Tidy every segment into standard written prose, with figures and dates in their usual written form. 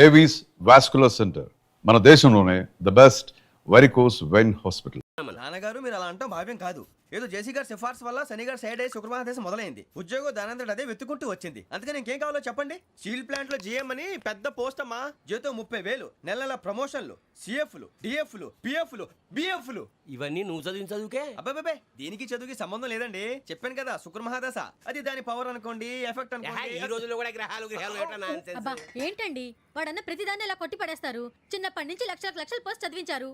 Avis vascular centre మన దేశంలోనే the best varicose vein hospital. నాన్నగారు మీరు అలా అంటాం భావ్యం కాదు. ఏదో జేసీ గారి సిఫార్సు వల్ల శని గారు సైడ్ అయ్యి శుక్రవారం మొదలైంది. ఉద్యోగం దానంతటి అదే వెతుకుంటూ వచ్చింది. అందుకని ఇంకేం కావాలో చెప్పండి. స్టీల్ ప్లాంట్ లో జీఎం అని పెద్ద పోస్ట్ అమ్మా. జీతం 30,000, నెల నెల ప్రమోషన్లు, సిఎఫ్లు, డిఎఫ్లు, పిఎఫ్లు, బిఎఫ్లు. ఇవన్నీ నువ్వు చదివిన చదువుకే. అబ్బాబే దీనికి చదువుకి సంబంధం లేదండి. చెప్పాను కదా శుక్రమహాదశ, అది దాని పవర్ అనుకోండి, ఎఫెక్ట్ అనుకోండి. ఈ రోజుల్లో కూడా గ్రహాలు అబ్బా ఏంటండి వాడన్న ప్రతిదాన్ని ఇలా కొట్టి పడేస్తారు. చిన్నప్పటి నుంచి లక్షల పోస్ట్ చదివించారు.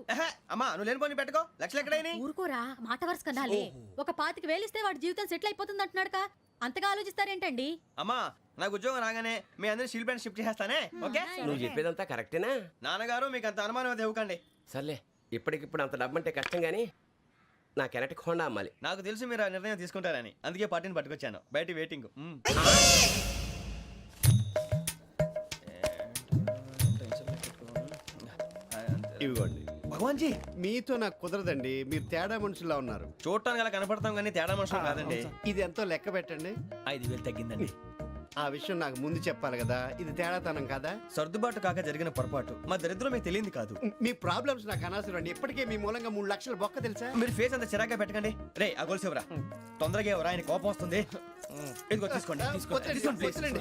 అమ్మా నువ్వు లేని పోనీ పెట్టుకో. లక్షలు ఎక్కడైనా ఊరుకోరా, మాట వరుస కదాలే. ఒక 25,000 ఇస్తే వాడి జీవితం సెటిల్ అయిపోతుంది అంటున్నాడుగా. అంతగా ఆలోచిస్తారేంటండి? అమ్మా నాకు ఉద్యోగం రాగానే మీ అందరినీ స్టీల్ ప్లాంట్ షిఫ్ట్ చేస్తానే. ఓకే నువ్వు చెప్పేదంతా కరెక్టేనా? నాన్నగారు మీకు అంత అనుమానం అయితే ఇవ్వకండి. సర్లే, ఇప్పటికిప్పుడు అంత డబ్బు అంటే కష్టం గానీ నా కెనటిక్ హోండా అమ్మాలి. నాకు తెలుసు మీరు ఆ నిర్ణయం తీసుకుంటారని, అందుకే పార్టీని పట్టుకొచ్చాను. బయట వెయిటింగ్. ఇవ్వండి. భగవాన్ జీ మీతో నాకు కుదరదండి, మీరు తేడా మనుషుల్లా ఉన్నారు. చూడటానికి అలా కనపడతాం కానీ తేడా మనుషులు కాదండి. ఇది ఎంతో లెక్క పెట్టండి. 5,000 తగ్గిందండి. ఆ విషయం నాకు ముందు చెప్పాలి కదా, ఇది తేడాతనం కదా. సర్దుబాటు కాక జరిగిన పొరపాటు. మా దరిద్రం మీకు తెలియదు కాదు. మీ ప్రాబ్లమ్స్ నాకు అనవసరం అండి. ఇప్పటికే మీ మూలంగా 3 లక్షల బొక్క తెలుసా. మీరు ఫేస్ అంత చిరాగ్గా పెట్టకండి. రే ఆ గొలుసు ఎవరా? తొందరగా ఎవరా, ఆయన కోపం వస్తుంది. ఇదిగో తీసుకోండి.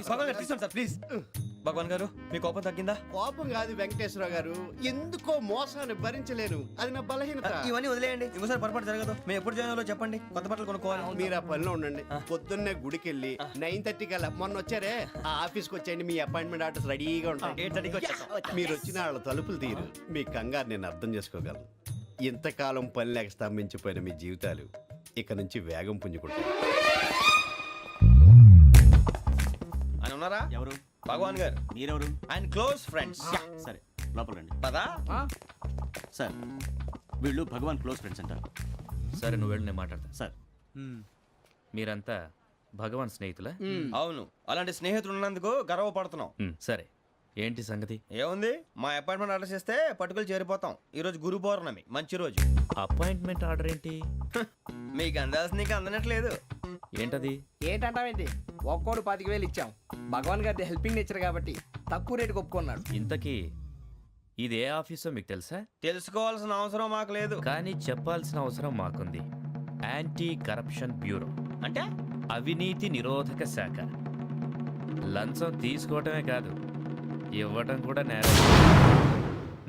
భగవాన్ గారు తీసుకోండి సార్ ప్లీజ్. భగవాన్ గారు మీ కోపం తగ్గిందా? కోపం కాదు వెంకటేశ్వర గారు, ఎందుకో మోసాన్ని భరించలేను, అది నా బలహీనత. ఇవన్నీ వదిలేయండి, ఇంకోసారి పొరపాటు జరగదు. మేము ఎప్పుడు జాయిన్ అవ్వాలో చెప్పండి, కొత్త బట్టలు కొనుక్కోవాలి. మీరు ఆ పనిలో ఉండండి. పొద్దున్నే గుడికి వెళ్ళి 9:30 కల్లా, మొన్న వచ్చారే ఆ ఆఫీస్కి వచ్చేయండి. మీ అపాయింట్మెంట్ ఆర్డర్స్ రెడీగా ఉంటాయి. 8:30కి వచ్చేస్తాం. మీరు వచ్చిన వాళ్ళ తలుపులు తీరు. మీ కంగారు నేను అర్థం చేసుకోగలను. ఇంతకాలం పని లేక స్తంభించిపోయిన మీ జీవితాలు ఇక నుంచి వేగం పుంజుకుంటాయి. ఆయన ఉన్నారా? ఎవరు? భగవాన్ గారు. మీరెవరు? ఆయన క్లోజ్ ఫ్రెండ్స్. సరే లోపల రండి. పదా సార్ వీళ్ళు భగవాన్ క్లోజ్ ఫ్రెండ్స్ అంటారు. సరే నువ్వు వెళ్ళి నేను మాట్లాడతా. సార్ మీరంతా భగవాన్ స్నేహితులా? అవును, అలాంటి స్నేహితులు ఉన్నందుకు గర్వపడుతున్నాం. సరే ఏంటి సంగతి? ఏముంది, మా అపాయింట్మెంట్ ఆర్డర్ చేస్తే పట్టుకులు చేరిపోతాం. ఈ రోజు గురు పౌర్ణమి, మంచి రోజు. అపాయింట్మెంట్ ఆర్డర్ ఏంటి? మీకు అందాల్సిన నీకు అందనట్లేదు. ఏంటది? ఏంటంటావేంటి? ఒక్కోడు 25,000 ఇచ్చాం. భగవాన్ గారి హెల్పింగ్ నేచర్ కాబట్టి తక్కువ రేటుకి ఒప్పుకున్నాడు. ఇంతకీ ఇది ఏ ఆఫీసో మీకు తెలుసా? తెలుసుకోవాల్సిన అవసరం మాకు లేదు, కానీ చెప్పాల్సిన అవసరం మాకుంది. యాంటీ కరప్షన్ బ్యూరో అంటే అవినీతి నిరోధక శాఖ. లంచం తీసుకోవటమే కాదు, ఇవ్వటం కూడా నేరం.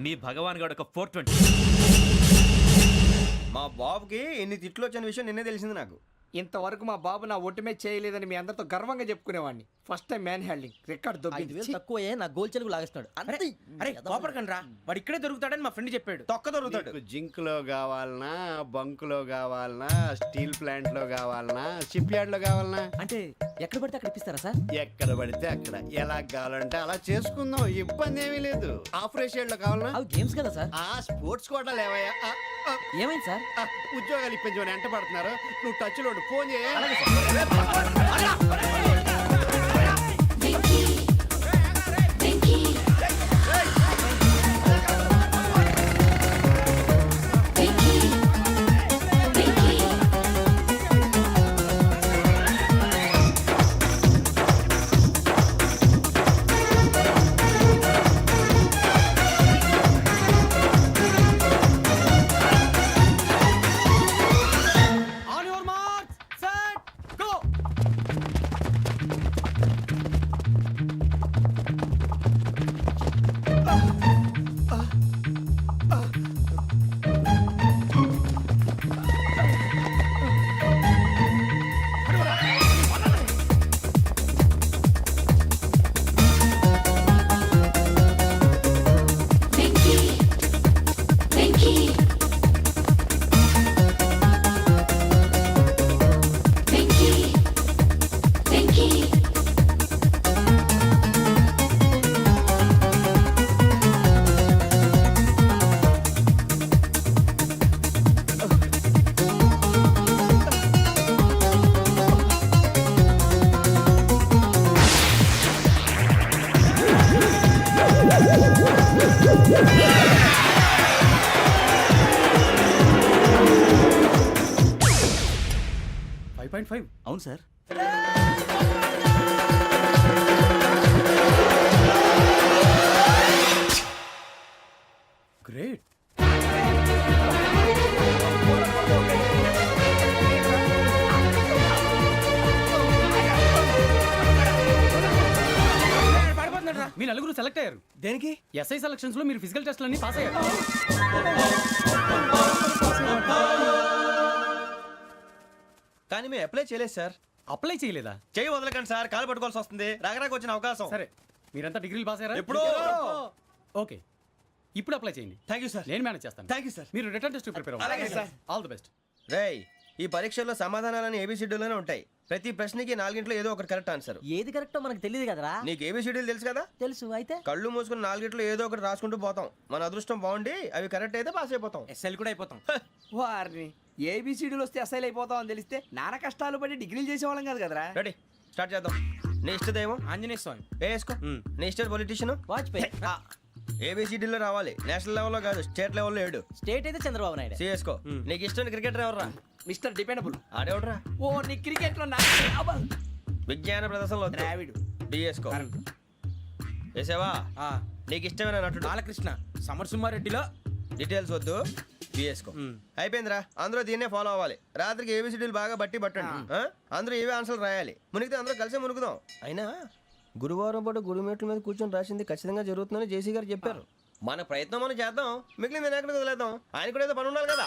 మీ భగవాన్ గారు ఒక 420. మా బాబుకి ఎన్ని తిట్లు వచ్చిన విషయం నిన్నే తెలిసింది నాకు. ఇంతవరకు మా బాబు నా ఒట్టుమే చేయలేదని మీ అందరితో గర్వంగా చెప్పుకునేవాడిని. First time man handing record దొబ్బింది. తక్కువే నా గోల్ చెలుగు లాగేస్తున్నాడు. అరే కోపడకండి రా, వాడు ఇక్కడే దొరుకుతాడని మా ఫ్రెండ్ చెప్పాడు. తొక్క దొరుకుతాడు. జింక్ లో కావాలనా, బంక్ లో కావాలనా, స్టీల్ ప్లాంట్ లో కావాలనా, షిప్ యార్డ్ లో కావాలనా? అంటే ఎక్కడ పడితే అక్కడ ఇప్పిస్తారా సార్? ఎక్కడ పడితే అక్కడ, ఎలా కావాలంటే అలా చేసుకుందాం, ఇబ్బంది ఏమీ లేదు. ఆపరేషన్ లో కావాలనా? అవి గేమ్స్ కదా సార్. ఆ స్పోర్ట్స్ కోటా లేవయ్యా. ఏమైంది సార్? ఉద్యోగాలు ఇప్పించమని ఎంట పడుతున్నారు. నువ్వు టచ్ లో ఫోన్ చేయ. అవును సార్. లో సెలెక్ట్ అయ్యారు. దేనికి? ఎస్ఐ సెలక్షన్స్ లో మీరు ఫిజికల్ టెస్ట్ అన్ని పాస్ అయ్యారు. కానీ మేము అప్లై చేయలేదు సార్. అప్లై చేయలేదా? చేయి వదలకండి సార్, కాలు పట్టుకోవాల్సి వస్తుంది. రాగరాకు వచ్చిన అవకాశం. సరే, మీరంతా డిగ్రీలు పాస్ అయ్యారా? ఎప్పుడో. ఓకే, ఇప్పుడు అప్లై చేయండి. Thank you sir. నేను మేనేజ్ చేస్తాను. Thank you sir. మీరు రిటర్న్ టెస్ట్ ప్రిపేర్ అవ్వండి. అలాగే సార్. All the best. రేయ్, ఈ పరీక్షల్లో సమాధానాలని ఏబిసిడ్యూల్లోనే ఉంటాయి. ప్రతి ప్రశ్నకి 4 ఏదో ఒకటి కరెక్ట్ ఆన్సర్. ఏది కరెక్టో మనకు తెలియదు కదరా. నీకు ఏబిసిడ్యూల్ తెలుసు కదా? తెలుసు. అయితే కళ్ళు మూసుకుని 4 ఏదో ఒకటి రాసుకుంటూ పోతాం. మన అదృష్టం బాగుండి అవి కరెక్ట్ అయితే పాస్ అయిపోతాం. ఎస్ఎల్ కూడా అయిపోతాం. వారిని ఏబిసిడీలు వస్తే ఎస్ఐలు అయిపోతాం అని తెలిస్తే నాన్న కష్టాలు పడి డిగ్రీలు చేసేవాళ్ళం కాదు కదరా. రెడీ, స్టార్ట్ చేద్దాం. నీ ఇష్టదేమో ఆంజనేయ స్వామి. వేసుకో. నీ ఇష్ట పొలిటీషియన్ వాజ్పేయి. ఏబిసిడీలో రావాలి. నేషనల్ లెవెల్లో కాదు, స్టేట్ లెవెల్లో 7. స్టేట్ అయితే చంద్రబాబు నాయుడు. సిఎస్కో. నీకు ఇష్టం క్రికెటర్ ఎవర్రా? Mister dependable. ఆడేవడరా? ఓ నీ క్రికెట్ లో విజ్ఞాన ప్రదర్శనలో ద్రావిడు. డిఎస్కో. వేసావా? నీకు ఇష్టమైన నటుడు? బాలకృష్ణ. సమర్సింహారెడ్డిలో డీటెయిల్స్ వద్దు, బిఎస్కో. అయిపోయిందిరా. అందరూ దీన్నే ఫాలో అవ్వాలి. రాత్రికి ఏబిసిడీలు బాగా బట్టి పట్టండి. అందరూ ఏవే ఆన్సర్లు రాయాలి. మునిగితే అందరూ కలిసి మునుగుదాం. అయినా గురువారం పాటు గురుమేట్ల మీద కూర్చొని రాసింది ఖచ్చితంగా జరుగుతుందని జేసీ గారు చెప్పారు. మన ప్రయత్నం మనం చేద్దాం, మిగిలింది నేను ఎక్కడికి వదిలేద్దాం. ఆయన కూడా ఏదో పని ఉండాలి కదా.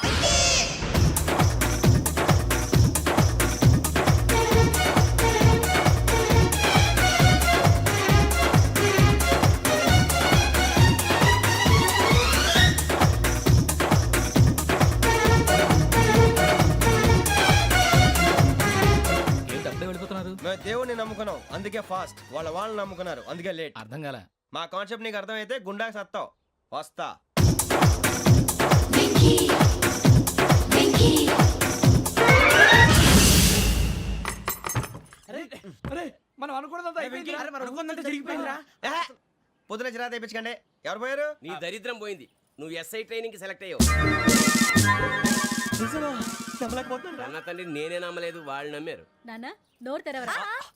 మేము దేవుడిని నమ్ముకున్నాం, అందుకే ఫాస్ట్. వాళ్ళు నమ్ముకున్నారు, అందుకే లేట్. అర్థం కాలే. మా కాన్సెప్ట్ నీకు అర్థమైతే గుండా సత్తావు. వస్తా. మనం అనుకున్నదంతా పొద్దున చిరా తెప్పించకండి. ఎవరు పోయారు? నీ దరిద్రం పోయింది. నువ్వు ఎస్ఐ ట్రైనింగ్ కి సెలెక్ట్ అయ్యావు. అన్న తండ్రి నేనే నమ్మలేదు, వాళ్ళు నమ్మారు. నాన్న నోరు తెరవరా.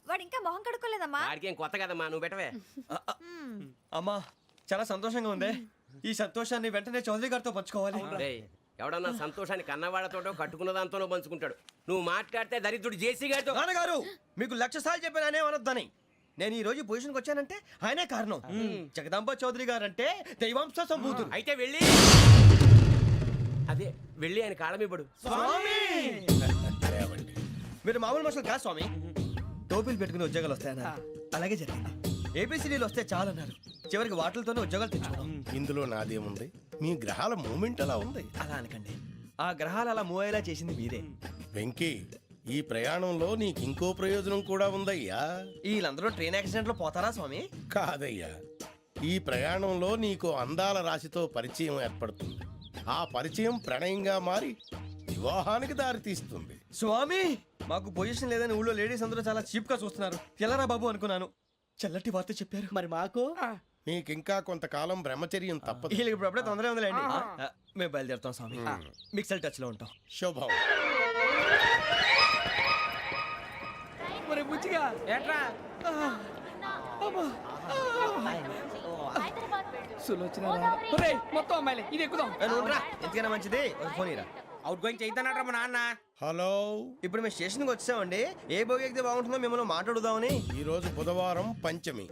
వాడు ఇంకా మొహం కడుక్కోలేదమ్మా. వాడికి ఏం కొత్త కదమ్మా, నువ్వు పెట్టవే. అమ్మా, చాలా సంతోషంగా ఉంది. ఈ సంతోషాన్ని వెంటనే చౌదరి గారితో పంచుకోవాలి. రేయ్, ఎవడన్నా సంతోషాన్ని కన్నవాడతోటో కట్టుకున్న దాంతోనో పంచుకుంటాడు. నువ్వు మాట్లాడితే దరిద్రుడు జేసీ గారితో. నాన్నగారు, మీకు 1,00,000 సార్లు చెప్పాను ఆయనే అనొద్దని. నేను ఈ రోజు పొజిషన్కి వచ్చానంటే ఆయనే కారణం. జగదాంబ చౌదరి గారు అంటే దైవాంశ సంభూతుడు. అయితే వెళ్ళి అదే వెళ్ళి ఆయన కాళ్ళమివ్వడు. మీరు మామూలు మనుషులు కాదు స్వామి. టోపీలు పెట్టుకుని ఉద్యోగాలు వస్తాయన్నారు, అలాగే జరిగింది. ఏబిసిడీలు వస్తే చాలన్నారు, చివరికి వాటిలతోనే ఉద్యోగాలు తెచ్చుకున్నాం. ఇందులో నాదేముంది? మీ గ్రహాల మూమెంట్ అలా ఉంది. అలా అనకండి, ఆ గ్రహాలు అలా మూవ్ అయ్యేలా చేసింది మీరే. వెంకీ, ఈ ప్రయాణంలో నీకు ఇంకో ప్రయోజనం కూడా ఉందయ్యా. వీళ్ళందరూ ట్రైన్ యాక్సిడెంట్ లో పోతారా స్వామి? కాదయ్యా, ఈ ప్రయాణంలో నీకు అందాల రాశితో పరిచయం ఏర్పడుతుంది. ఆ పరిచయం ప్రణయంగా మారి వివాహానికి దారితీస్తుంది. స్వామి, మాకు పొజిషన్ లేదని ఊళ్ళో లేడీస్ అందరూ చాలా చీప్ గా చూస్తున్నారు. ఎలారా బాబు అనుకున్నాను. చల్లటి వార్త చెప్పారు. మరి మాకు నీకింకా కొంతకాలం బ్రహ్మచర్యం తప్పదు. వీళ్ళకి ఇప్పుడు అప్పుడే తొందరగా ఉందిలేండి. మేము బయలుదేరుతాం స్వామి. మిక్సెల్ టచ్ లో ఉంటాం. శుభం. మరి బుచ్చిగా ఏట్రా సులోచన మొత్తం అమ్మాయిలే, ఇది ఎక్కుదాం. ఎందుకైనా మంచిది ఒక ఫోన్ ఇరా. అవుట్ గోయింగ్ చేద్దానట్రా మా నాన్న. హలో, ఇప్పుడు మేము స్టేషన్కి వచ్చామండి. ఏ బోగి ఎక్కితే బాగుంటుందో మిమ్మల్ని మాట్లాడుదామని. ఈరోజు బుధవారం పంచమి,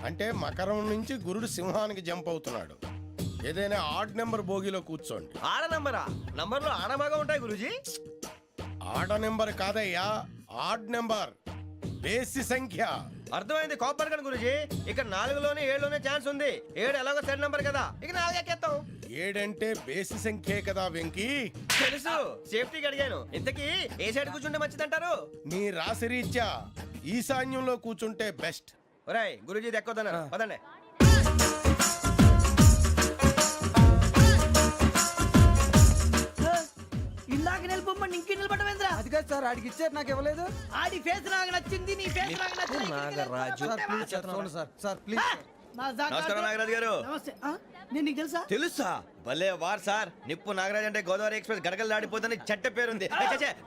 అంటే మకరం నుంచి గురుడు సింహానికి జంప్ అవుతున్నాడు. ఏదైనా ఆడ్ నెంబర్ బోగిలో కూర్చోండి. ఆడ నంబరా? నంబర్లో ఆడ బాగా ఉంటాయి గురూజీ. ఆడ నెంబర్ కాదయ్యా, ఆడ్ నెంబర్, బేసి సంఖ్య. అర్థమైంది. కాపర్ కానీ గురూజీ, ఇక్కడ 4లోనే 7లోనే ఛాన్స్ ఉంది. 7 ఎలాగో సెడ్ నంబర్ కదా, ఇక 4 ఎక్కేస్తాం. 7 అంటే బేసి సంఖ్యే కదా వెంకీ. తెలుసు, సేఫ్టీకి అడిగాను. ఇంతకీ ఏ సైడ్ కూర్చుంటే మంచిదంటారు? నీ రాశి రీత్యా ఈశాన్యంలో కూర్చుంటే బెస్ట్. ఒరేయ్, గురూజీ దెక్కొద్దన్నారు, పదండి. ఇందాక నిలబొమ్మని ఇంకే నిలబడమేంద్రా. అది కాదు సార్, ఆడికి ఇచ్చారు, నాకు ఇవ్వలేదు. ఆడి ఫేస్ నాకు నచ్చింది, నీ ఫేస్ నాకు నచ్చింది. నాగరాజు. Sir please. నమస్కారం నాగరాజు గారు. నమస్తే. నేను నీకు తెలుసా? తెలుసా? భలే వార్ సార్. నిప్పు నాగరాజ్ అంటే గోదావరి ఎక్స్ప్రెస్ గడగలు దాడిపోతుంది చెట్ట పేరుంది.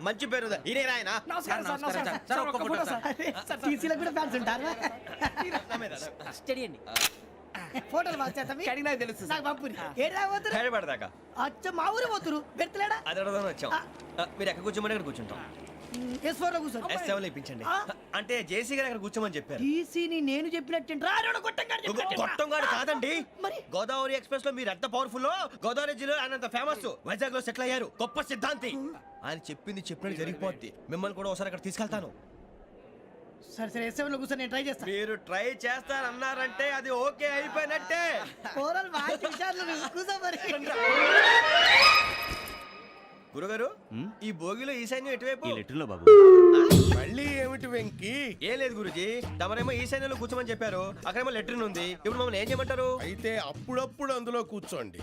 మంచి పేరుంది. ఇదేనా ఆయన? నమస్కారం సార్, నమస్కారం సార్. ఒక్క ఫోటో సార్. టీసీలో కూడా ఫ్యాన్స్ ఉంటారా? స్టడీ అండి. ఫోటోలు మార్చేస్తాం. కడిగినా తెలుసు నాకు పంపుని. ఏడా పోతురు? హైదరాబాద్ దాకా. అచ్చ మా ఊరు పోతురు. పెడతలేడా? అది అడగదామని వచ్చాం. మీరు ఎక్కడ కూర్చోమని అక్కడ కూర్చుంటాం. S4 లో కూర్చోండి S7 లో ఇప్పించండి అంటే జేసీ గారు అక్కడ కూర్చోమని చెప్పారు. టీసీని నేను చెప్పినట్టు గొట్టంగాడు కాదండి, మరి? గోదావరి ఎక్స్ప్రెస్ లో మీరు ఎంత పవర్ఫుల్, గోదావరి జిల్లా ఆయన అంత ఫేమస్, వైజాగ్ లో సెటిల్ అయ్యారు, గొప్ప సిద్ధాంతి. ఆయన చెప్పింది చెప్పినట్టు జరిగిపోద్ది. మిమ్మల్ని కూడా ఒకసారి అక్కడ తీసుకెళ్తాను. సరే S7 లో కూర్చొని నేను ట్రై చేస్తాను. మీరు ట్రై చేస్తారన్నారంటే అది ఓకే అయిపోయినట్టే. ఓవరాల్ బాగా చూశారు కూర్చో మరి. గురుగారు ఈ భోగిలో ఈశాన్యం ఎటువైపు? ఈ లెటర్లో బాబు. మళ్ళీ ఏమిటి వెంకీ? ఏం లేదు గురుజీ, తమరేమో ఈశాన్యంలో కూర్చోమని చెప్పారు, అక్కడేమో లెటర్ ఉంది. ఇప్పుడు మమ్మల్ని ఏం చేయమంటారు? అయితే అప్పుడప్పుడు అందులో కూర్చోండి,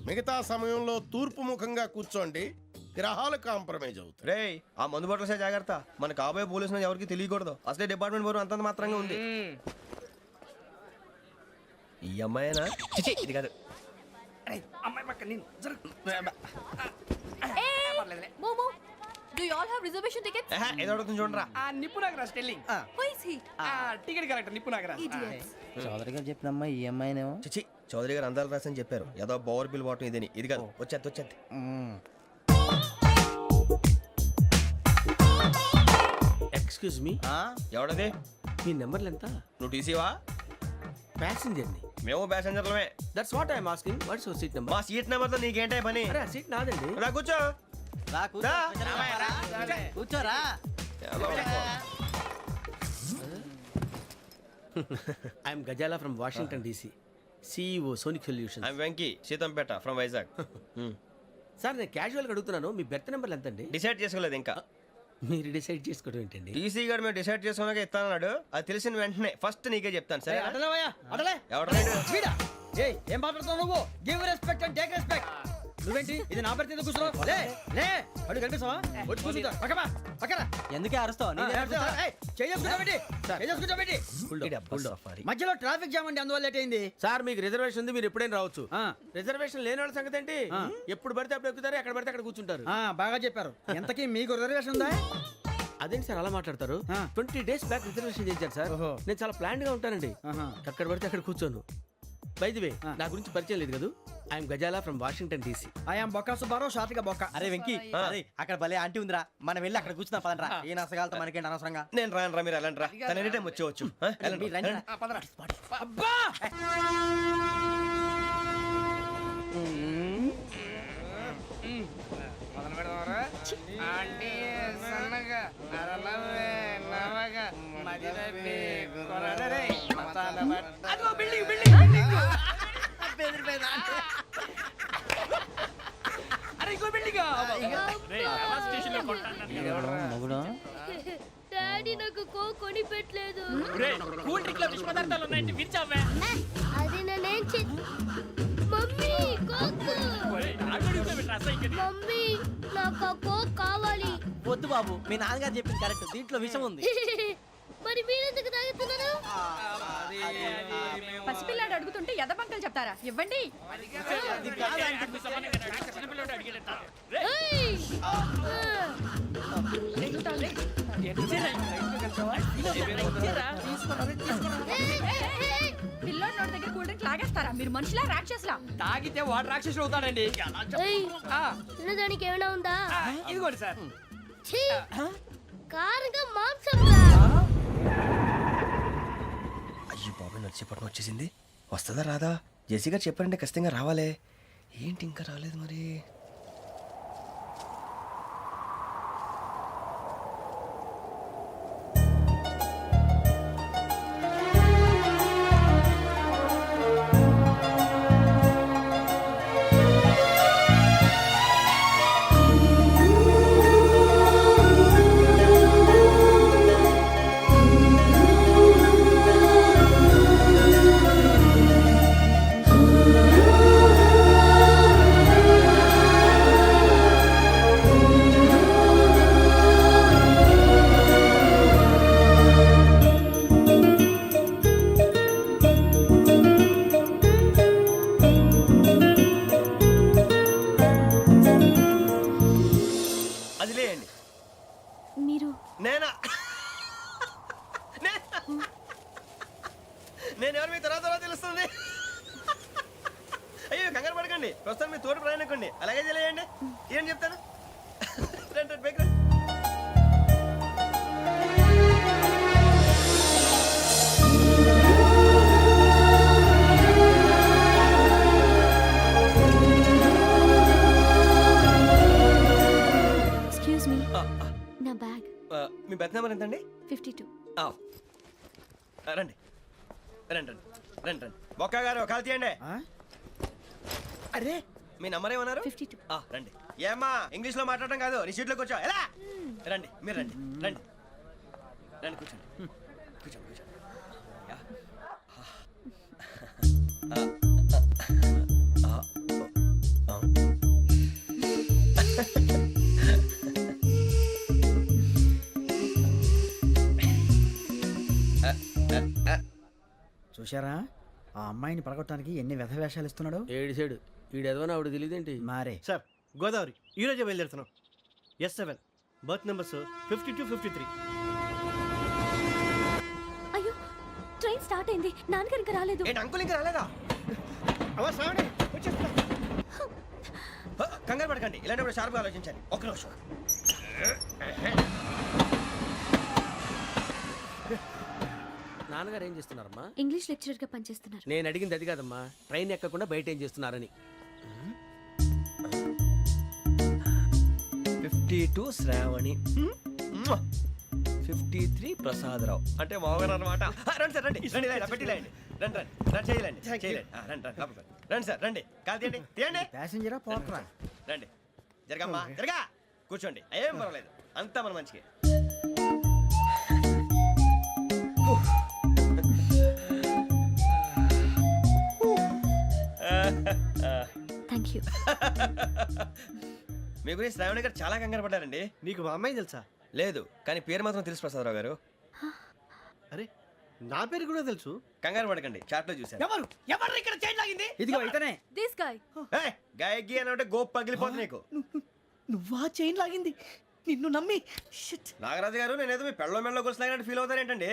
మిగతా సమయంలో తూర్పు ముఖంగా కూర్చోండి. గ్రహాలు కాంప్రమైజ్ అవుతాయి. రేయ్ ఆ మందు బట్టలసే జాగ్రత్త, మన కాబోయే పోలీసులు ఎవరికి తెలియకూడదు. అసలే డిపార్ట్మెంట్ బోరు అంతంత మాత్రంగా ఉంది. ఈ అమ్మాయినా? చిచి, ఇది కాదు. అమ్మాయి పక్క నేను మోమో do you all have reservation tickets? ఏదో అడుగుతుంది చూడరా. ఆ నిప్పు Nagaraj telling who is he? Ticket correct నిప్పు నాగరాజ్. ఇడియట్స్. చౌదరి గారు చెప్పినమ్మా ఈ అమ్మాయినేమో. చిచి, చౌదరి గారు అందాలు రాసని చెప్పారు. ఏదో బోర్ బిల్ వాటం ఇదని. ఇది కాదు, వచ్చేది. Excuse me, ఎవడది? మీ నెంబర్లు ఎంత? నువ్వు టీసీవా? ప్యాసింజర్ ని. మేము ప్యాసెంజర్లమే. That's what I'm asking. What's your seat number? మా సీట్ నెంబర్ తో నీకేంటే పని? అరే ఆ సీట్ నాదండి. రా కూర్చో. రా. కూర్చోరా. I'm Ghazala from Washington DC, CEO Sonic Solution. I'm Venky, Seethampeta from Vizag. Sir నేను క్యాజువల్గా అడుగుతున్నాను, మీ బెర్త్ నెంబర్ ఎంత అండి? డిసైడ్ చేసుకోలేదు ఇంకా. మీరు డిసైడ్ చేసుకోవడం ఏంటండి? టీసీ గారు మేము డిసైడ్ చేసుకున్నాక ఇస్తానన్నాడు. అది తెలిసిన వెంటనే ఫస్ట్ నీకే చెప్తాను. సరే అటలే ఎవడ ఏం మాట్లాడుతున్నావు నువ్వు? Give respect and take respect. నువ్వేంటి ఇది నా పరిస్థితి కూర్చున్నావు? లే లే అడుగు కనిపిస్తావా? వచ్చి కూర్చుంటా. పక్కమా పక్కరా. ఎందుకే అరుస్తావు? మధ్యలో ట్రాఫిక్ జామ్ అండి, అందువల్ల లేట్ అయింది. సార్ మీకు రిజర్వేషన్ ఉంది, మీరు ఎప్పుడైనా రావచ్చు. రిజర్వేషన్ లేని వాళ్ళ సంగతి ఏంటి? ఎప్పుడు పడితే అప్పుడు ఎక్కుతారు, ఎక్కడ పడితే అక్కడ కూర్చుంటారు. బాగా చెప్పారు. ఎంతకీ మీకు రిజర్వేషన్ ఉందా? అదేంటి సార్ అలా మాట్లాడతారు? 20 days బ్యాక్ రిజర్వేషన్ చేశారు సార్. నేను చాలా ప్లాన్డ్ గా ఉంటానండి, అక్కడ పడితే అక్కడ కూర్చోను. బై ది వే నా గురించి పరిచయం లేదు కదా, I'm Ghazala from Washington DC. I'm Bokka Subbarao, short గా బొక్క. అరే వెంకీ, అక్కడ భలే ఆంటీ ఉందిరా, మనం వెళ్ళి అక్కడ కూర్చున్నా పదనరా. ఏ నసగాలతో మనకేంటి అనవసరంగా. నేను రాను రా, మీరు వెళ్ళండి రా. తన ఎనీ టైం వచ్చేవచ్చు. అబ్బా డాడీ నాకు కోక్ కొని పెట్టలేదు. కూల్ డ్రింక్ లో విష పదార్థాలు ఉన్నాయంటే విరిచావే. అది నేనేం మమ్మీ కోక్. మమ్మీ నాకు ఆ కోక్ కావాలి. వద్దు బాబు, మీ నాన్నగారు చెప్పింది కరెక్ట్, దీంట్లో విషయం ఉంది. మరి మీరెందుకు తాగుతున్నారు? పసిపిల్లాడు అడుగుతుంటే ఎదబంకలు చెప్తారా? ఇవ్వండి. ఏయ్! పిల్లోడి నోటి దగ్గర కూల్ డ్రింక్ లాగేస్తారా? మీరు మనుషులా రాక్షసులా? తాగితే వాడు రాక్షసుడు అవుతాడండి. ఏయ్! తినడానికి ఏమైనా ఉందా? ఇదిగోండి సార్. ఛీ! కారంగా మాంసం రా. అయ్యో బాబాయ్, నడిచేపట్నం వచ్చేసింది. వస్తుందా రాదా? జేసీ గారు చెప్పారంటే ఖచ్చితంగా రావాలే. ఏంటి ఇంకా రాలేదు మరి? నేను ఎవరు మీ తర్వాత తెలుస్తుంది. అయ్యో కంగారు పడకండి, ప్రస్తుతం మీ తోటి ప్రయాణకండి. అలాగే తెలియండి, ఏం చెప్తాను. రండి, రండి, బైక్ రండి. 52. రండి రండి రండి రండి రండి బొక్క గారు కాల్ తీయండి. అరే మీ నంబర్ ఏమన్నారు? 52. రండి. ఏమ్మా ఇంగ్లీష్ లో మాట్లాడడం కాదు, నీ సీట్లో కూర్చో. ఎలా రండి, మీరు రండి రండి రండి కూర్చోండి కూర్చోండి కూర్చోండి. యా. చూశారా ఆ అమ్మాయిని పడగొట్టడానికి ఎన్ని వ్యధ వేషాలు ఇస్తున్నాడు. ఏడు సైడు ఈడు ఎదవని ఆవిడ తెలియదేంటి. మారే సార్ గోదావరి ఈరోజే బయలుదేరుతున్నాం. S7 berth numbers 52, 53. అయ్యో ట్రైన్ స్టార్ట్ అయింది, నాన్నగారు ఇంకా రాలేదు. ఏంటి అంకుల్ ఇంకా రాలేదా? కంగారు పడకండి, ఇలాంటప్పుడు షార్ప్గా ఆలోచించండి. ఒక్క నిమిషం. నాన్నగారు ఏం చేస్తున్నారమ్మా? ఇంగ్లీష్ లెక్చరర్ గా పనిచేస్తున్నారు. నేను అడిగింది అది కాదమ్మా, ట్రైన్ ఎక్కకుండా బయట ఏం చేస్తున్నారని. 52 శ్రావణి, 53 ప్రసాదరావు అంటే మామగారు అనమాట. రండి సార్ రండి రండి, ఇలా పెట్టి లేండి. రండి రండి రండి, చేయలేండి చేయలేండి. రండి రండి లోపలికి రండి. రండి సార్ రండి, కాల్ తీయండి తీయండి. ప్యాసింజరా పోట్రా. రండి జరగమ్మా జరగా, కూర్చోండి. ఏం పర్వాలేదు, అంతా మన మంచికి. Thank you. మీ గురించి శ్రావణి గారు చాలా కంగారు పడ్డారండి. నీకు మా అమ్మాయి తెలుసా? లేదు, కానీ పేరు మాత్రం తెలుసు ప్రసాదరావు గారు. అరే నా పేరు కూడా తెలుసు. కంగారు పడకండి, చాట్ లో చూశాను. ఎవరు ఎవరు ఇక్కడ చైన్ లాగింది? ఇదిగో ఇతనే. This guy. గాయకి అని అంటే గోప్ పగిలిపోతుంది నీకు. నువ్వా చైన్ లాగింది? నిన్ను నమ్మి నాగరాజు గారు, నేనేదో మీ పెళ్ళ మెళ్ళ గురిసిలాగినట్టు ఫీల్ అవుతారేంటండి?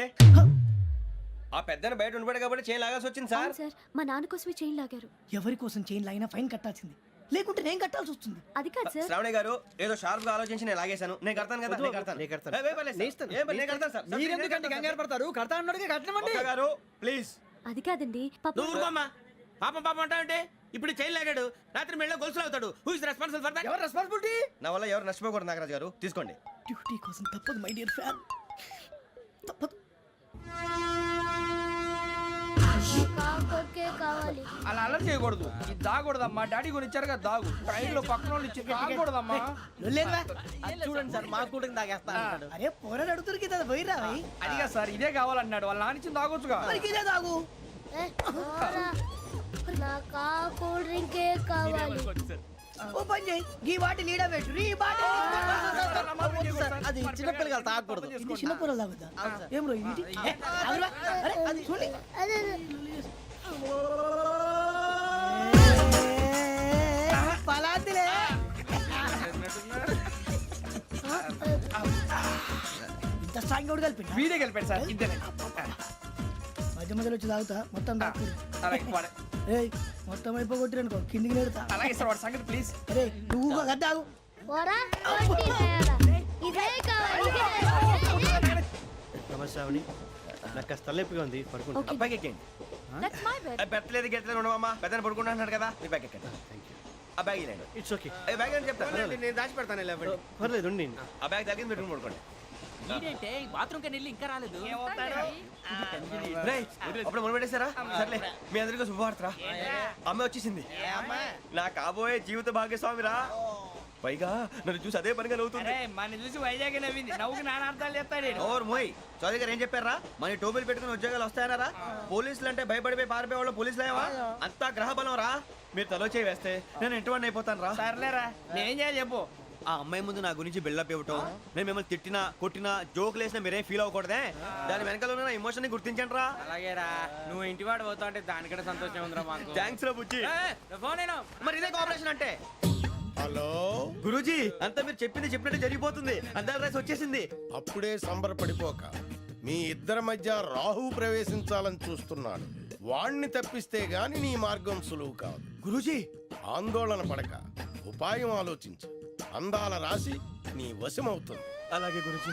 ఆ పెద్దని బయట ఉండిపోయాడు కాబట్టి చైన్ లాగాల్సి వచ్చింది సార్. సార్ మా నాన్న కోసమే చైన్ లాగారు. ఎవరి కోసం చైన్ లాగినా ఫైన్ కట్టాల్సింది, లేకుంటే నేను కట్టాల్సి వస్తుంది. అది కాదు సార్. శ్రావణి గారు ఏదో షార్ప్ గా ఆలోచించి నేను లాగేశాను. నేను కడతాను కదా, నేను కడతాను. నేను కడతాను. ఏ, పర్లేదు సార్. ఏ, నేను కడతాను సార్. మీరెందుకంటే కంగారు పడతారు? కడతా అన్నాడుగా కట్టమండి. ఒక్క గారు ప్లీజ్. అది కాదండి పాపం. నువ్వు ఊరుకోమ్మా. పాపం పాపం అంటావంటే ఇప్పుడు చైన్ లాగాడు, రాత్రి మెళ్ళ గొలుసులు అవుతాడు. Who is responsible for that? ఎవరు రెస్పాన్సిబిలిటీ? నా వల్ల ఎవరు నష్టపోకూడదు నాగరాజు గారు, తీసుకోండి. డ్యూటీ కోసం తప్పదు మై డియర్ ఫ్యాన్, తప్పదు. కావాలి. అలా అలర్ చేయకూడదు. ఇది దాగకూడదమ్మా, డాడీ కొని ఇచ్చారు కదా దాగు. ట్రైన్ లో పక్కన వాళ్ళు ఇచ్చి దాగకూడదమ్మా. చూడండి సార్, మా కూడా తాగేస్తా. అరే పోరాడు అడుగుతారు కదా, పోయిరా. అదిగా సార్, ఇదే కావాలన్నాడు. వాళ్ళ నాన్న ఇచ్చింది తాగొచ్చుగా. ఇదే తాగు. నాకు ఆ కూల్ డ్రింకే కావాలి. ఓ పని చేయి, ఈ బాటి లీడ పెట్టు. ఈ బాటి అది చిన్నపిల్లలు తాగకూడదు. ఇది చిన్నపురం తాగుతా. ఏం రో ఇది? అరే అది చూడండి. అదే పలాతిలే. ఇంత స్ట్రాంగ్ కూడా కలిపి వీడే కలిపాడు సార్. ఇద్దరే మధ్య మధ్యలో వచ్చి తాగుతా, మొత్తం తాగు. ఏయ్ మొత్తం అయిపోగొట్టిరనుకో కిందికి నేడుతా. అలాగే సార్, వాడి సంగతి ప్లీజ్. అరే నువ్వు కదా తాగు. పోరా కొట్టి తయారా. ఇదే కావాలి. నమస్తే శ్రావణి, నాకు కాస్త తలెప్పిగా ఉంది, పడుకుంటా. అబ్బాయికి ఎక్కండి. That's my bed. పెట్టలేదు గెట్టలేదు ఉండమమ్మా, పెద్దని పడుకుంటున్నాడు కదా, మీ బ్యాగ్ ఎక్కండి. ఆ బ్యాగ్ ఇలాండి. It's okay. బ్యాగ్ అని చెప్తాను. నేను దాచి పెడతాను. పర్లేదు ఉండి. ఆ బ్యాగ్ తగ్గింది, పెట్టుకుని పడుకోండి. బాత్రూమ్ కి వెళ్ళి ఇంకా రాలేదు. రేయ్, అప్పుడు మొదలు పెట్టేశారా? సర్లే, మీ అందరికీ శుభవార్తరా. అమ్మ వచ్చేసింది, నా కాబోయే జీవిత భాగ్యస్వామిరా. పైగా నన్ను చూసి అదే పనిగా నవ్వుతుంది. మన చూసి వైజాగ్ నవ్వింది, నవ్వుకి నాన్న అర్థాలు చెప్తాడు. ఓర్ మోయ్, చౌదరి గారు ఏం చెప్పారా? మన టోబీలు పెట్టుకుని ఉద్యోగాలు వస్తాయన్నారా? పోలీసులు అంటే భయపడిపోయి పారిపోయే వాళ్ళు పోలీసులు ఏవా? అంతా గ్రహ బలం రా. మీరు తలో చేయి వేస్తే నేను ఇంటివాడిని అయిపోతాను రా. సర్లేరా, నేనేం చేయాలి చెప్పు. ఆ అమ్మాయి ముందు నా గురించి బిల్డప్ ఇవ్వటం, నేను మిమ్మల్ని తిట్టినా కొట్టినా జోకులు వేసినా మీరేం ఫీల్ అవ్వకూడదే. దాని వెనకాల ఉన్న ఎమోషన్ ని గుర్తించండి రా. అలాగేరా, నువ్వు ఇంటివాడు పోతా అంటే దానికంటే సంతోషం ఉందిరా మాకు. థ్యాంక్స్ రా బుజ్జి. ఫోన్ అయినా మరి ఇదే కోఆపరేషన్ అంటే. హలో గురూజీ, అంతా మీరు చెప్పింది చెప్పినట్టు జరిగిపోతుంది. అందరి రైస్ వచ్చేసింది. అప్పుడే సంబరపడిపోక, మీ ఇద్దరి మధ్య రాహు ప్రవేశించాలని చూస్తున్నాడు. వాణ్ణి తప్పిస్తే గాని నీ మార్గం సులువు కాదు. గురూజీ, ఆందోళన పడక, ఉపాయం ఆలోచించు. అందాల రాశి నీ వశమవుతుంది. అలాగే గురూజీ.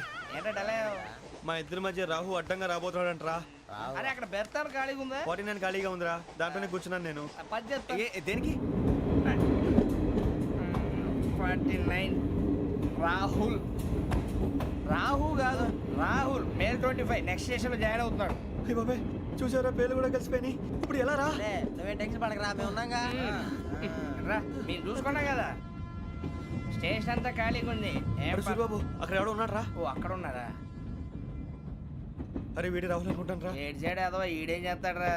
మా ఇద్దరి మధ్య రాహు అడ్డంగా రాబోతున్నాడంటరా. అరే అక్కడ బెర్తాను ఖాళీగా ఉందా? 49 ఖాళీగా ఉందిరా, దాంట్లోనే కూర్చున్నాను నేను. దేనికి? 49 రాహుల్ రాహు కాదు రాహుల్ మే 25 నెక్స్ట్ స్టేషన్ లో జాయిన్ అవుతున్నాడు. బాబాయ్ చూసారా పేర్లు కూడా కలిసిపోయినాయి. ఇప్పుడు ఎలా రా? నువ్వే టెన్షన్ పడకరా, మేము ఉన్నాగా. రా, మీరు చూసుకున్నాం కదా. స్టేషన్ అంతా ఖాళీగా ఉంది. సూరిబాబు అక్కడ ఎవడో ఉన్నాడు రా. ఓ అక్కడ ఉన్నారా? అరే వీడి రాహుల్ అనుకుంటాను రా. ఏడు సైడ్ అదో ఈడేం చేస్తాడరా?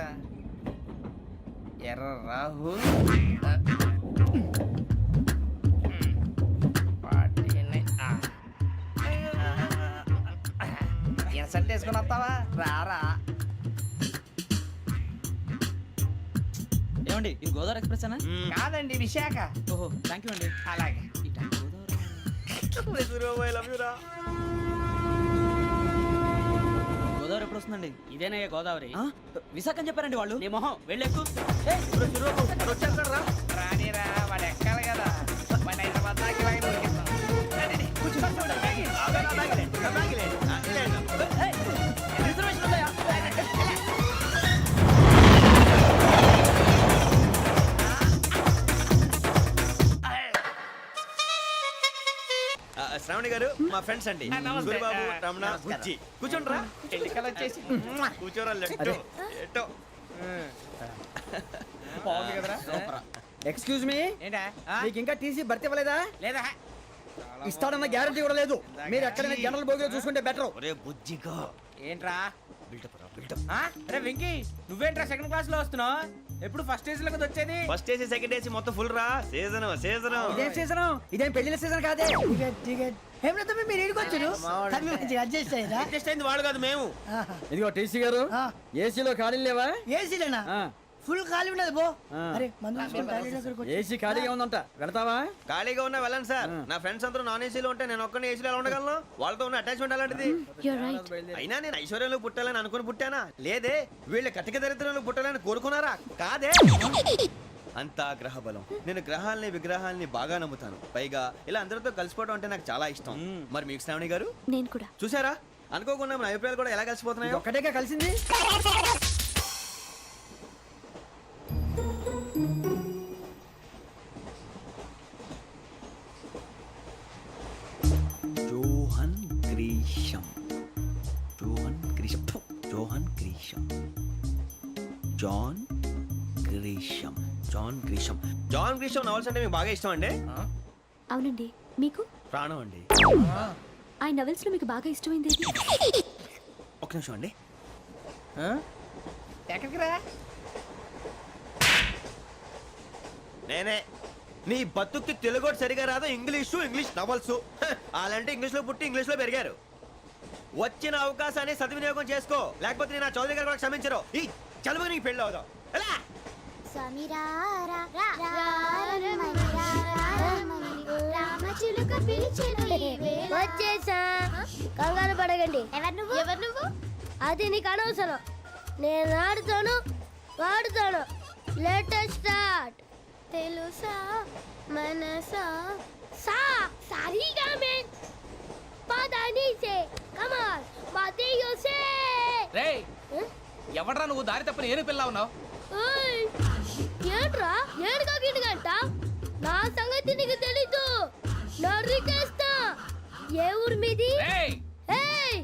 ఎర్ర రాహు ఇన్సల్ట్ వేసుకుని వస్తావా? రారా. ఏమండి ఇది గోదావరి ఎక్స్ప్రెస్ అనా? కాదండి, విశాఖ. ఓహో థ్యాంక్ యూ అండి. అలాగే. ఈ టైం గోదావరి ఎప్పుడు వస్తుందండి? ఇదేనయ్య గోదావరి. విశాఖ అని చెప్పారండి వాళ్ళు. నీ మొహం వెళ్ళెక్కు. రానిరా, వాడు ఎక్కాలి కదా. వాడు హైదరాబాద్ దాకా ఇలాగే దొరికిస్తాం. రిజర్వేషన్ ఉందా? శ్రావణి గారు మా ఫ్రెండ్స్ అండి. సూరిబాబు, రమణ, బుజ్జి. కూర్చోండి రా. ఎన్నికలు వచ్చేసి కూర్చోరా. లెట్టో ఎట్టో బాగుంది కదరా. ఎక్స్క్యూజ్ మీ, ఏంటా? మీకు ఇంకా టీసీ భర్తీ ఇవ్వలేదా? లేదా ఇస్తాడన్న గ్యారంటీ కూడా లేదు. మీరు ఎక్కడైనా జనరల్ బోగిలో చూసుకుంటే బెటర్. ఒరే బుజ్జిగా. ఏంట్రా అరే వెంకీ, నువ్వేంట్రా సెకండ్ క్లాస్ లో వస్తున్నావు? ఎప్పుడు ఫస్ట్ ఏసీ లోకి వచ్చేది? ఫస్ట్ ఏసీ సెకండ్ ఏసీ మొత్తం ఫుల్ రా. సీజన్ ఇదేం సీజన్? ఇదేం పెళ్లిన సీజన్ కాదే. టికెట్ ఏం లేదు, మీరు ఇడికొచ్చారు అడ్జస్ట్ అయ్యారా? అడ్జస్ట్ అయింది వాడు కాదు, మేము. ఇదిగో టీసీ గారు, ఏసీలో ఖాళీ లేవా? ఏసీలేనా? ఫుల్ ఖాళీ ఉన్నది బో. అరే మందు తీసుకొని టాయిలెట్ దగ్గరకు వచ్చి. ఏసీ ఖాళీగా ఉందంట, వెళ్తావా? ఖాళీగా ఉన్నా వెళ్ళండి సార్. నా ఫ్రెండ్స్ అందరూ నాన్ ఏసీలో ఉంటే నేను ఒక్కనే ఏసీలో ఎలా ఉండగలను? వాళ్ళతో ఉన్న అటాచ్మెంట్ అలాంటిది. అయినా నేను ఐశ్వర్యంలో పుట్టాలని అనుకుని పుట్టానా? లేదే. వీళ్ళ కటిక దరిద్రంలో పుట్టాలని కోరుకున్నారా? కాదే. అంతా గ్రహ బలం. నేను గ్రహాలని విగ్రహాలని బాగా నమ్ముతాను. పైగా ఇలా అందరితో కలిసిపోవడం అంటే నాకు చాలా ఇష్టం. మరి మీకు శ్రావణి గారు? నేను కూడా. చూసారా, అనుకోకుండా మన అభిప్రాయాలు కూడా ఎలా కలిసిపోతున్నాయి. ఒక్కటేగా కలిసింది. Johan Grisham. Johan Grisham. Johan Grisham. John Grisham. John Grisham. John Grisham novels అంటే మీకు బాగా ఇష్టం అండి? అవునండి. మీకు? ప్రాణం అండి. ఆ నవెల్స్ లో మీకు బాగా ఇష్టమైంది ఏది? ఒక్క నిమిషం అండి. ఎక్కడికి రా? నేనే. నీ బతుక్కి తెలుగు సరిగా రాదు. English novels. అలాంటి ఇంగ్లీష్ లో పుట్టి ఇంగ్లీష్ లో పెరిగారు. వచ్చిన అవకాశాన్ని సద్వినియోగం చేసుకో, లేకపోతే నేను నా చౌదరి గారు కూడా క్షమించరు. ఈ చదువు నీకు పెళ్ళి అవుదాం. వచ్చేసా, కంగారు పడకండి. ఎవరు నువ్వు? అది నీకు అనవసరం. నేను ఆడుతాను, వాడుతాను. Latest start. తెలుసా మనసా సా సారీగా మెన్ పదని సే కమాల్ మాదేయో సే. రేయ్ ఎవడ్రా నువ్వు? దారి తప్పని ఏను పిల్ల ఉన్నావు? ఓయ్ ఏంట్రా ఏడుగా గిడుగంట? నా సంగతి నీకు తెలీదు. నరికేస్తా. ఏ ఊరు మీది? రేయ్ ఏయ్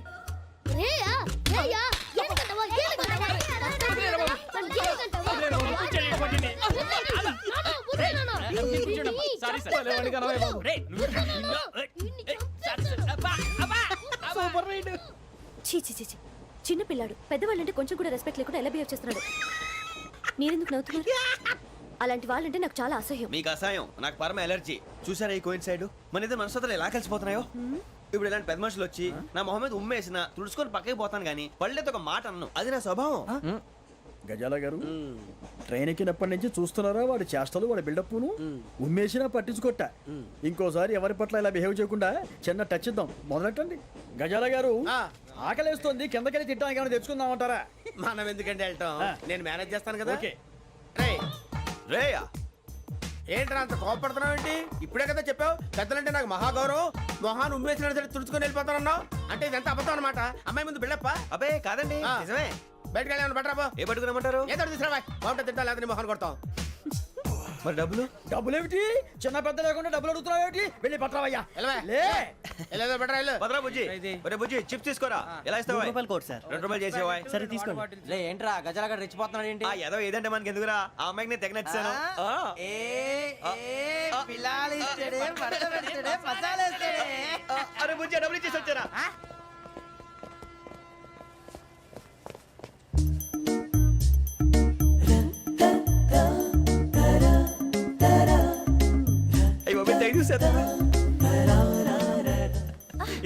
రేయా రేయా ఏడుగంటవా ఏడుగంటవా చిన్న పిల్లాడు. పెద్దవాళ్ళంటే కొంచెం కూడా రెస్పెక్ట్ లేకుండా ఎలా బిహేవ్ చేస్తున్నాడు? మీరెందుకు నవ్వుతున్నారు? అలాంటి వాళ్ళంటే నాకు చాలా అసహ్యం. మీకు అసహ్యం, నాకు పరమ ఎలర్జీ. చూసారా ఈ కోయిన్సైడ్? మన ఇద్దరు మనస్తత్వాలు ఎలా కలిసిపోతున్నాయో. ఇప్పుడు ఇలాంటి పెద్ద మనుషులు వచ్చి నా మొహం మీద ఉమ్మేసిన తుడుచుకొని పక్కకి పోతాను కానీ పళ్ళేతో ఒక మాట అన్ను. అది నా స్వభావం. గజాల గారు, ట్రైన్ ఎక్కినప్పటి నుంచి చూస్తున్నారా వాడి చేష్టలు, వాడి బిల్డప్ను? ఉమ్మేసినా పట్టించుకోట. ఇంకోసారి ఎవరి పట్ల ఇలా బిహేవ్ చేయకుండా చిన్న టచ్ ఇద్దాం. మొదలెట్టండి. గజాల గారు, ఆకలేస్తుంది, కిందకెళ్ళి తిట్టడానికి ఏమైనా తెచ్చుకుందామంటారా? మనం ఎందుకంటే వెళ్తాం, నేను మేనేజ్ చేస్తాను కదా. ఓకే. రేయా ఏంట్రా అంత కోపడుతున్నావు ఏంటి? ఇప్పుడే కదా చెప్పావు పెద్దలంటే నాకు మహాగౌరవం. మొహాన్ని ఉమ్మేసిన సరే తుడుచుకొని వెళ్ళిపోతానన్నావు. అంటే ఇదంతా అబద్ధం అనమాట. అమ్మాయి ముందు బిల్డప్ప? అబ్బే కాదండి, నిజమే. బయటకు వెళ్ళి బట్రాబో. ఏ పట్టుకురమ్మంటారు? ఏదో తీసుకురా, బాగుంటుంది తింటా, లేదా మొహాన్ని కొడతాం. మరి డబ్బులు? డబ్బులు ఏమిటి? చిన్న పెద్ద లేకుండా డబ్బులు అడుగుతున్నావు ఏమిటి? వెళ్ళి పట్టరావయ్యా. వెళ్ళవా? లే వెళ్ళేదో బెటర్ వెళ్ళు. భద్రా బుజ్జి ఒరే బుజ్జి చిప్స్ తీసుకోరా ఎలా ఇస్తావా రూపాయలు కోట్ సార్ 2 రూపాయలు చేసేవా సరే తీసుకోండి ఏంట్రా గజాలగా రెచ్చిపోతున్నాడు ఏంటి ఆ ఏదో ఏదంటే మనకి ఎందుకురా ఆ అమ్మాయికి నేను తెగ నచ్చాను అరే బుజ్జి డబ్బులు ఇచ్చేసి వచ్చారా అయ్యి బాబు థ్యాంక్ యూ సార్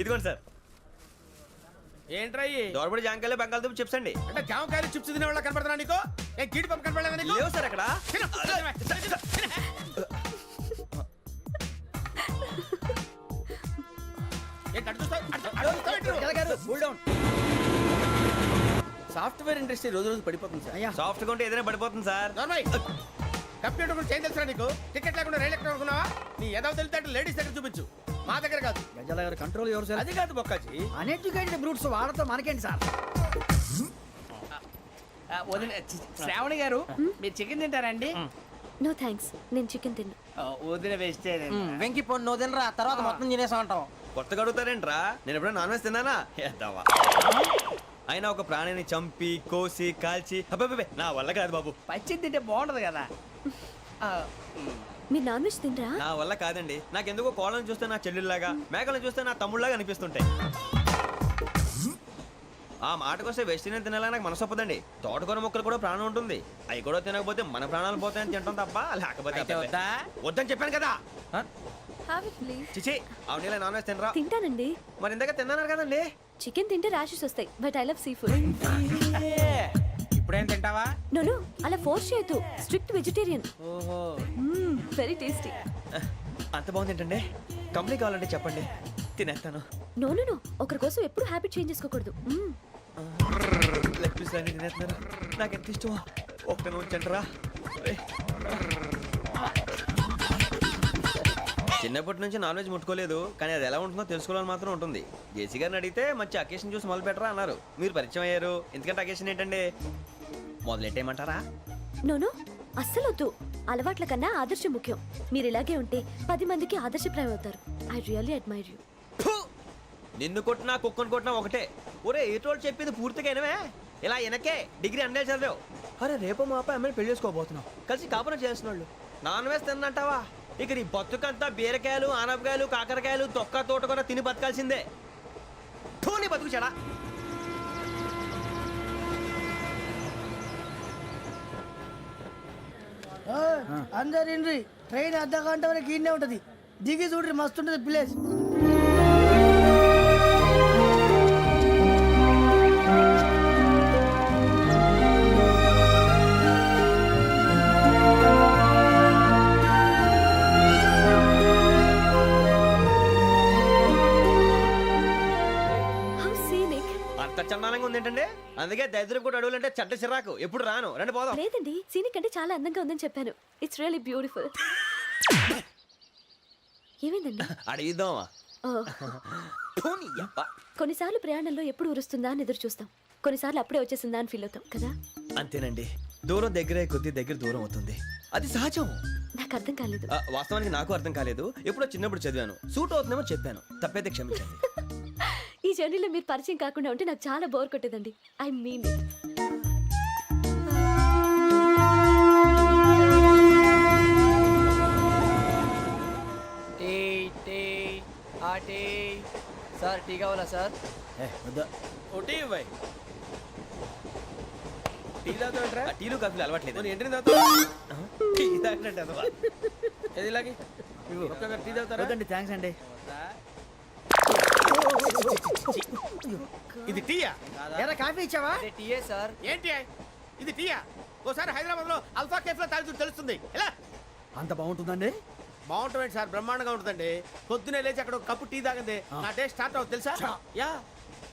ఇదిగోండి సార్ ఏంట్రా ఇయి? దోరబడి జాంకాయలు బంగాళదుంప చిప్స్ అండి అంటే జామకాయలు చిప్స్ తినే వాళ్ళ కనపడుతున్నా నీకు ఏ జీడి పంపు కనపడలేదా నీకు లేవు సార్ అక్కడ తిను, తిను, తిను. ఏంటి అటు చూస్తావ్? అటు చూస్తావ్ ఏంటి నువ్వు? సాఫ్ట్వేర్ ఇండస్ట్రీ రోజు రోజు పడిపోతుంది సార్. సాఫ్ట్ గా ఉంటే ఏదైనా పడిపోతుంది సార్ నార్మల్ కంప్యూటర్ గురించి ఏం తెలుసా నీకు? టికెట్ లేకుండా రైలు ఎక్కడ అనుకున్నావా? నీ ఏదో తెలితే లేడీస్ దగ్గర చూపించు, మా దగ్గర కాదు. గజాల గారు కంట్రోల్ ఎవరు సార్? అది కాదు బొక్కాజీ. అన్ఎడ్యుకేటెడ్ బ్రూట్స్ వాళ్ళతో మనకేంటి సార్? శ్రావణి గారు మీరు చికెన్ తింటారండి? నో థ్యాంక్స్, నేను చికెన్ తిన్నా. వదిన వేస్తే వెంకి పొన్ను నువ్వు తినరా, తర్వాత మొత్తం తినేసా ఉంటాం. కొత్తగా అడుగుతారేంట్రా నేను ఎప్పుడైనా నాన్ వెజ్ తిన్నానా ఎద్దావా అయినా ఒక ప్రాణిని చంపి కోసి కాల్చి అబ్బబ్బబ్బే, నా వల్ల కాదు బాబు పచ్చి తింటే బాగుంటది కదా. మీరు నాన్ వెజ్ తినరా? నా వల్ల కాదండి నాకెందుకో కోళ్ళని చూస్తే నా చెల్లెళ్ళలాగా మేకలను చూస్తే నా తమ్ముళ్ళలాగా అనిపిస్తుంటాయి ఆ మాటకొస్తే వెస్టిరియన్ తినాలని నాకు మనసు ఒప్పదండి తోటకూర మొక్కలు కూడా ప్రాణం ఉంటుంది అవి కూడా తినకపోతే మన ప్రాణాలు పోతాయని తింటాం తప్ప లేకపోతే అబ్బబ్బే. వద్దని చెప్పాను కదా Have it, please. చిచి అవునీ నాన్ వెజ్ తినరా తింటానండి. మరి ఇందాక తిన్నాను కదండి చికెన్ తింటే ర్యాషెస్ వస్తాయి, but I love sea food. ఇప్పుడేం తింటావా? నో అలా ఫోర్స్ చేయొద్దు. Strict vegetarian. ఓహో వెరీ టేస్టీ. అంత బాగుంది ఏంటండి కంపెనీ కావాలంటే చెప్పండి తినేస్తాను నో ఒకరి కోసం ఎప్పుడు హ్యాబిట్ చేంజ్ చేసుకోకూడదు. లెగ్ పీస్ అన్ని తినేస్తున్నారు నాకు ఎంత ఇష్టం ఒకటే ఉంచండిరా చిన్నప్పటి నుంచి నాన్ వెజ్ ముట్టుకోలేదు కానీ అది ఎలా ఉంటుందో తెలుసుకోవాలని మాత్రం ఉంటుంది జేసీ గారిని అడిగితే మంచి అకేషన్ చూసి మొదలు పెట్టరా అన్నారు మీరు పరిచయం అయ్యారు ఎందుకంటే అకేషన్ ఏంటండి మొదలెట్టేయమంటారా? నో అస్సలు వద్దు. అలవాట్ల కన్నా ఆదర్శం ముఖ్యం. మీరు ఇలాగే ఉంటే 10 మందికి ఆదర్శప్రాయం అవుతారు. I really admire you. నిన్ను కొట్టినా కుక్కను కొట్టినా ఒకటే ఒరే ఏటోళ్ళు చెప్పింది పూర్తిగా వినవే ఇలా వెనకే డిగ్రీ అన్నే చదివావు అరే రేపు మా అబ్బాయి అమ్మాయిని పెళ్లి చేసుకోబోతున్నావు కలిసి కాపురం చేసిన వాళ్ళు నాన్ వెజ్ తిన్నంటావా ఇక నీ బతుకంతా బీరకాయలు ఆనపకాయలు కాకరకాయలు తొక్క తోట కూడా తిని బతకాల్సిందే నీ బతుకు చెడా అందరు ఇండ్రి ట్రైన్ అర్ధ గంట వరకు ఇన్నే ఉంటది. దిగి చూడ్రి మస్తు ఉంటది ప్లేస్. How scenic. అంత చందానంగా ఉంది ఏంటంటే అందుకే దరిద్రం కూడా అడవులంటే చెడ్డ చిరాకు ఎప్పుడు రాను రండి పోదాం లేదండి, సీనిక్ అంటే చాలా అందంగా ఉందని చెప్పాను. It's really beautiful. ఏమైందండి? అడిగిద్దామా ఓ, కొన్నిసార్లు ప్రయాణంలో ఎప్పుడు ఉరుస్తుందా అని ఎదురు చూస్తాం, కొన్నిసార్లు అప్పుడే వచ్చేసిందా అని ఫీల్ అవుతాం కదా. అంతేనండి దూరం దగ్గరే కొద్ది దగ్గర దూరం అవుతుంది అది సహజం నాకు అర్థం కాలేదు. వాస్తవానికి నాకు అర్థం కాలేదు ఎప్పుడో చిన్నప్పుడు చదివాను సూట్ అవుతుందేమో చెప్పాను తప్పైతే క్షమించండి ఈ జర్నీలో మీరు పరిచయం కాకుండా ఉంటే నాకు చాలా బోర్ కొట్టేదండి. I mean it. Sir tea కావాలా సార్? ఒకటి ఇవ్వాయి టీ తాగుతాంట్రా టీలు కాఫీలు అలవాట్లేదు ఏంటి తాగుతావు టీ తాగినట్టు అదవా. ఏది ఇలాగే ఒక్కొక్కరు టీ తాగుతారా? వద్దండి, థ్యాంక్స్ అండి. ఇది టీయా? ఎరా కాఫీ ఇచ్చావా? టీయే సార్. ఏంటి ఇది టీయా? ఓసారి హైదరాబాద్ లో అల్ఫా కేఫ్ లో తాగుతూ తెలుస్తుంది ఎలా అంత బాగుంటుందండి? బాగుంటుంది సార్ బ్రహ్మాండంగా ఉంటుందండి పొద్దునే లేచి అక్కడ ఒక కప్పు టీ తాగింది నా డే స్టార్ట్ అవుతుంది తెలుసా? యా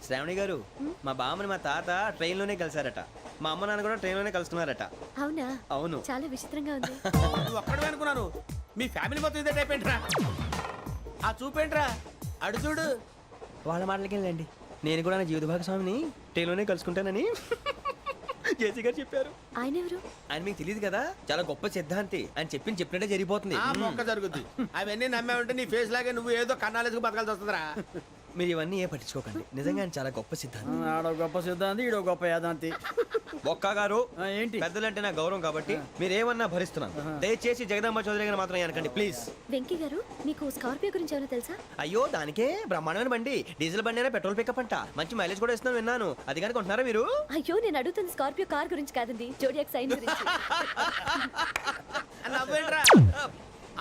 శ్రావణి గారు మా బామ్మని మా తాత ట్రైన్ లోనే కలిసారట మా అమ్మ నాన్న కూడా ట్రైన్ లోనే కలుస్తున్నారట. అవునా? అవును. చాలా విచిత్రంగా ఉంది. నువ్వు ఒక్కడే అనుకున్నాను మీ ఫ్యామిలీ మొత్తం ఇదే టైప్ ఏంట్రా? ఆ చూపేంట్రా అడు చూడు. వాళ్ళ మాటలకి వెళ్ళండి నేను కూడా నా జీవిత భాగస్వామిని ట్రైన్ లోనే కలుసుకుంటానని జేసీ గారు చెప్పారు. ఆయన ఎవరు? ఆయన మీకు తెలియదు కదా, చాలా గొప్ప సిద్ధాంతి. ఆయన చెప్పినట్టే జరిగిపోతుంది. ఆ మొక్క జరుగుద్ది. అవన్నీ నమ్మే ఉంటే నీ ఫేస్ లాగే నువ్వు ఏదో కన్నాలేసుకు బతకాల్సి వస్తుందిరా. మీరు ఇవన్నీ ఏ పట్టించుకోకండి. నిజంగా ఆయన చాలా గొప్ప సిద్ధాంతి. ఆడో గొప్ప సిద్ధాంతి, ఈడో గొప్ప యాదాంతి. ఒక్క గారు ఏంటి? పెద్దలంటే నా గౌరవం కాబట్టి మీరు ఏమన్నా భరిస్తున్నాను. దయచేసి జగదాంబ చౌదరి గారు మాత్రం అనకండి ప్లీజ్. వెంకీ గారు, మీకు స్కార్పియో గురించి ఏమైనా తెలుసా? అయ్యో దానికే బ్రహ్మాండమైన బండి, డీజిల్ బండి అయినా పెట్రోల్ పికప్ అంట, మంచి మైలేజ్ కూడా ఇస్తున్నాను విన్నాను. అది కానీ కొంటున్నారా మీరు? అయ్యో, నేను అడుగుతుంది స్కార్పియో కార్ గురించి కాదండి, జోడియాక్ సైన్ గురించి. నవ్వేంట్రా?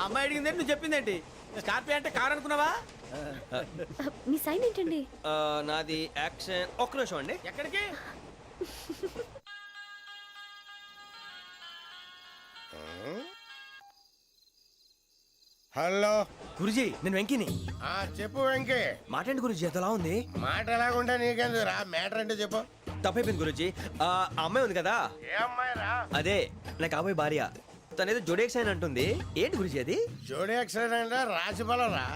అమ్మాయి అడిగింది నువ్వు చెప్పిందేంటి? స్కార్పియో అంటే కారు అనుకున్నావా? మీ సైన్ ఏంటండి? నాది యాక్షన్. ఒక్క నిమిషం అండి. ఎక్కడికి? హలో గురుజీ, నేను వెంకిని. చెప్పు వెంకీ. మాటండి గురుజీ, ఎంతలా ఉంది? మాట ఎలాగుంటా నీకెందుకు రా, మ్యాటర్ అంటే చెప్పు. తప్పైపోయింది గురుజీ. ఆ అమ్మాయి ఉంది కదా, ఏ అమ్మాయి రా? అదే నా కాబోయే భార్య. తనేదో జోడేక్ సైన్ అంటుంది. ఏంటి గురుజీ అది? జోడి యాక్సిడెంట్ రాసి బలరా.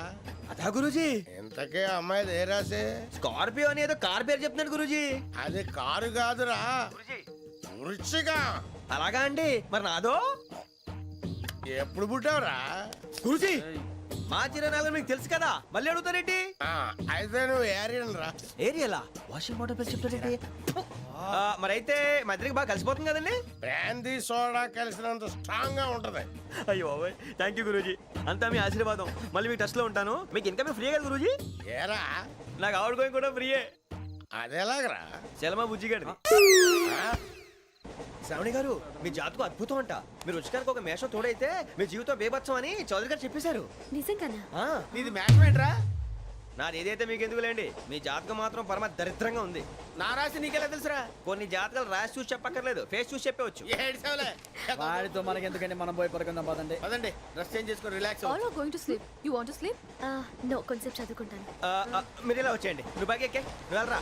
అదా గురుజీ? ఇంతకే అమ్మాయి ఏ రాసి? స్కార్పియో అని ఏదో కార్ పేరు చెప్తున్నాడు గురుజీ. అది కారు కాదురా, వృచ్చిక. అలాగా అండి, మరి నాదో? ఎప్పుడు పుట్టావురా? గురుజీ, మా చిరనాలు మీకు తెలుసు కదా, మళ్ళీ అడుగుతారేంటి? అయితే నువ్వు ఏరియన్ రా. ఏరియాలా? వాషింగ్ వాటర్ పేరు చెప్తారేంటి? మరైతే మా ఇద్దరికి బాగా కలిసిపోతుంది కదండి. బ్రాందీ సోడా కలిసినంత స్ట్రాంగ్ గా ఉంటది. అయ్యో థ్యాంక్ యూ గురూజీ, అంతా మీ ఆశీర్వాదం. మళ్ళీ మీకు టచ్ లో ఉంటాను. మీకు ఇన్కమ్ ఫ్రీ కదా గురూజీ? ఏరా, నాకు అవుట్ గోయింగ్ కూడా ఫ్రీయే. అదేలాగరా? చలమా బుజ్జి గారిది. శ్రావణి గారు, మీ జాతకు అద్భుతం అంట. మీరు రుచికారికి ఒక మేషం తోడైతే మీ జీవితం బేబత్సం అని చౌదరి గారు చెప్పేశారు. నిజంగానా? నీది మ్యాచ్ ఏంట్రా? నాది ఏదైతే మీకు ఎందుకులేండి, మీ జాతకం మాత్రం పరమ దరిద్రంగా ఉంది. నా రాసి నీకెలా తెలుసురా? కొన్ని జాతకాలు రాసి చూసి చెప్పక్కర్లేదు, ఫేస్ చూసి చెప్పవచ్చు. ఏడ్చావులే. వాడితో మనకి ఎందుకంటే మనం పోయి పడుకుందాం పదండి. పదండి, డ్రెస్ చేంజ్ చేసుకొని relax. All are going to sleep. You want to sleep? No, కొంచెం చదువుకుంటాను. మీరు ఇలా వచ్చేయండి. నువ్వు బాగా ఎక్కే, నువ్వు వెళ్ళరా.